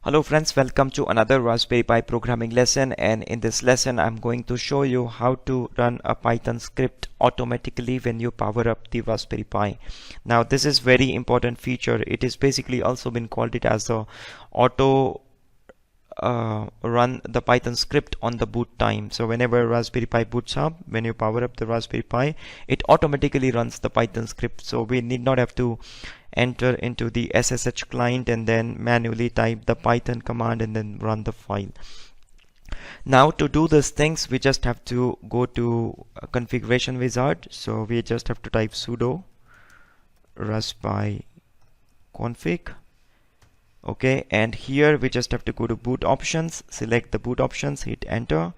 Hello friends, welcome to another Raspberry Pi programming lesson, and in this lesson I'm going to show you how to run a Python script automatically when you power up the Raspberry Pi. Now this is very important feature. It is basically also been called it as the auto run the Python script on the boot time. So whenever Raspberry Pi boots up, when you power up the Raspberry Pi, it automatically runs the Python script. So we need not have to enter into the SSH client and then manually type the Python command and then run the file. Now to do these things, we just have to go to configuration wizard. So we just have to type sudo raspi-config. Okay, and here we just have to go to boot options, select the boot options, hit enter,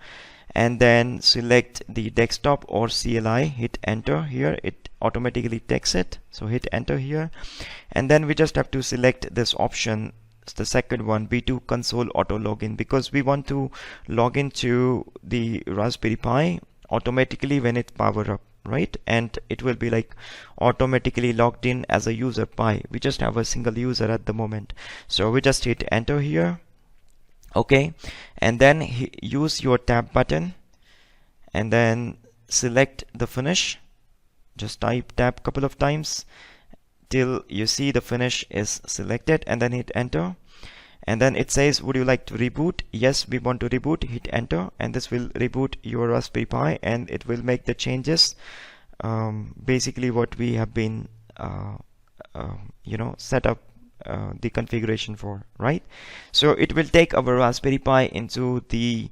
and then select the desktop or CLI, hit enter. Here it automatically takes it, so hit enter here, and then we just have to select this option, the second one, B2 console auto login, because we want to log into the Raspberry Pi automatically when it's powered up, right? And it will be like automatically logged in as a user Pi. We just have a single user at the moment, so we just hit enter here. Okay, and then use your tab button and then select the finish. Just type tab couple of times till you see the finish is selected, and then hit enter. And then it says, would you like to reboot? Yes, we want to reboot. Hit enter, and this will reboot your Raspberry Pi, and it will make the changes, basically what we have been set up the configuration for, right? So it will take our Raspberry Pi into the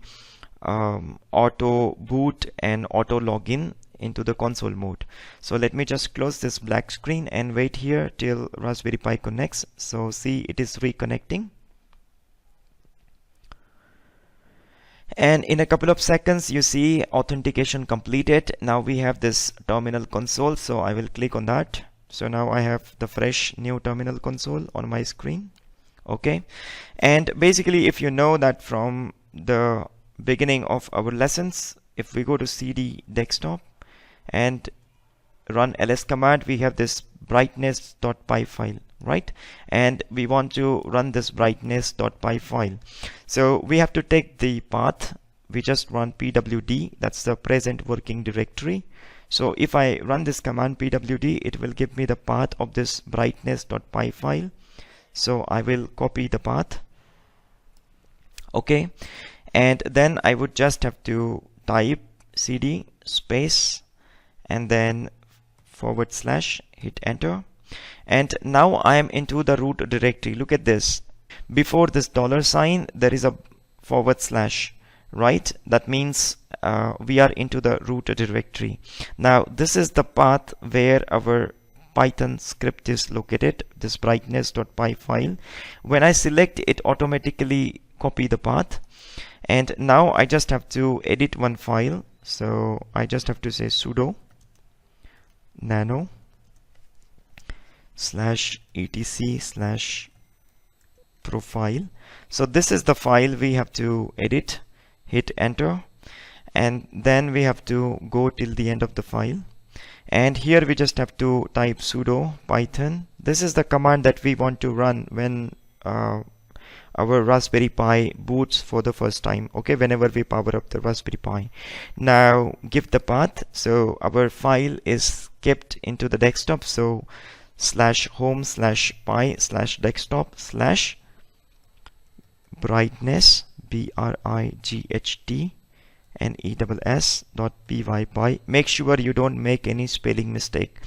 auto boot and auto login into the console mode. So let me just close this black screen and wait here till Raspberry Pi connects. So see, it is reconnecting. And in a couple of seconds you see authentication completed. Now we have this terminal console, so I will click on that. So now I have the fresh new terminal console on my screen. Okay, and basically if you know that from the beginning of our lessons, if we go to cd desktop and run ls command, we have this brightness.py file, right? And we want to run this brightness.py file. So we have to take the path. We just run pwd, that's the present working directory. So if I run this command pwd, it will give me the path of this brightness.py file. So I will copy the path. Okay, and then I would just have to type cd space and then /, hit enter, and now I am into the root directory. Look at this. Before this $, there is a /, right? That means we are into the root directory. Now this is the path where our Python script is located, this brightness.py file. When I select it, automatically copy the path, and now I just have to edit one file. So I just have to say sudo nano /etc/profile. So this is the file we have to edit. Hit enter, and then we have to go till the end of the file, and here we just have to type sudo python. This is the command that we want to run when our Raspberry Pi boots for the first time. Okay, whenever we power up the Raspberry Pi. Now give the path. So our file is kept into the desktop, so /home/pi/desktop/ brightness brightness.py. Make sure you don't make any spelling mistake.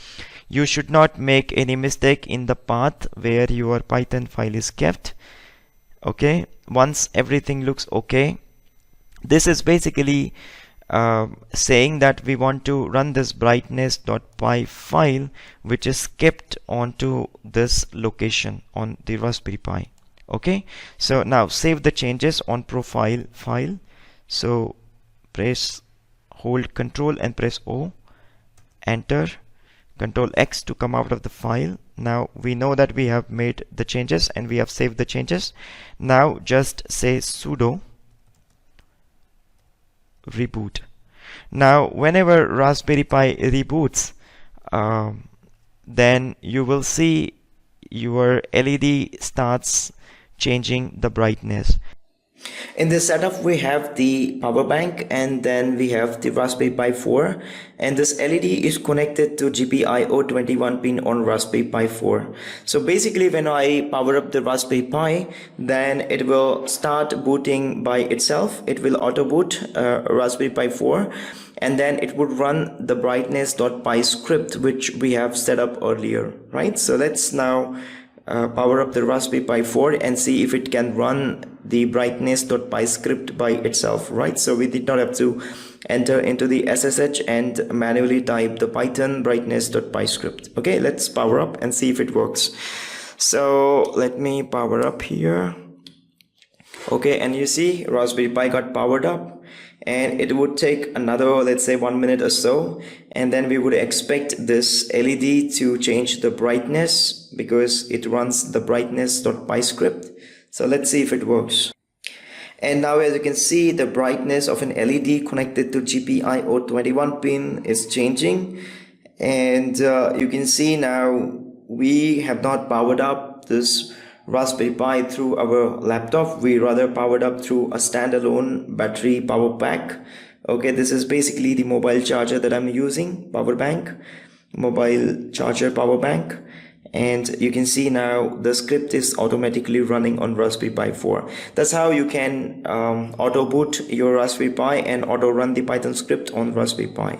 You should not make any mistake in the path where your Python file is kept. Okay, once everything looks okay, this is basically saying that we want to run this brightness.py file, which is kept onto this location on the Raspberry Pi. Okay, so now save the changes on profile file. So hold Control and press O, enter, Ctrl+X to come out of the file. Now we know that we have made the changes and we have saved the changes. Now just say sudo reboot. Now whenever Raspberry Pi reboots, then you will see your LED starts changing the brightness. In this setup, we have the power bank and then we have the Raspberry Pi 4, and this LED is connected to GPIO 21 pin on Raspberry Pi 4. So basically when I power up the Raspberry Pi, then it will start booting by itself. It will auto boot Raspberry Pi 4, and then it would run the brightness.py script which we have set up earlier, right? So let's now power up the Raspberry Pi 4 and see if it can run the brightness.py script by itself, right? So we did not have to enter into the SSH and manually type the Python brightness.py script. Okay, let's power up and see if it works. So let me power up here. Okay, and you see Raspberry Pi got powered up, and it would take another, let's say, 1 minute or so, and then we would expect this LED to change the brightness because it runs the brightness.py script. So let's see if it works. And now as you can see, the brightness of an LED connected to GPIO 21 pin is changing, and you can see now we have not powered up this Raspberry Pi through our laptop. We rather powered up through a standalone battery power pack. Okay, this is basically the mobile charger that I'm using, power bank, mobile charger power bank. And you can see now the script is automatically running on Raspberry Pi 4. That's how you can auto boot your Raspberry Pi and auto run the Python script on Raspberry Pi.